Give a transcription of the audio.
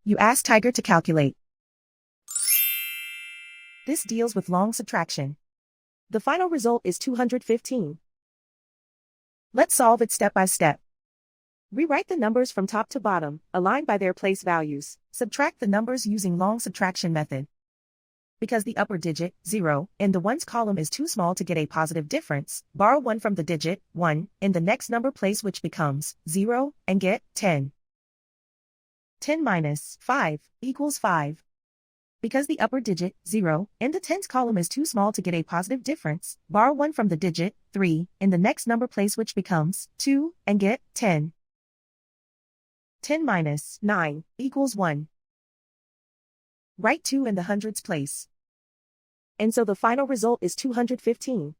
You ask Tiger to calculate. This deals with long subtraction. The final result is 215. Let's solve it step by step. Rewrite the numbers from top to bottom, aligned by their place values. Subtract the numbers using long subtraction method. Because the upper digit, 0, in the ones column is too small to get a positive difference, borrow 1 from the digit, 1, in the next number place which becomes 0, and get 10. 10 minus 5 equals 5. Because the upper digit, 0, in the tens column is too small to get a positive difference, borrow 1 from the digit, 3, in the next number place which becomes 2, and get 10. 10 minus 9 equals 1. Write 2 in the hundreds place. And so the final result is 215.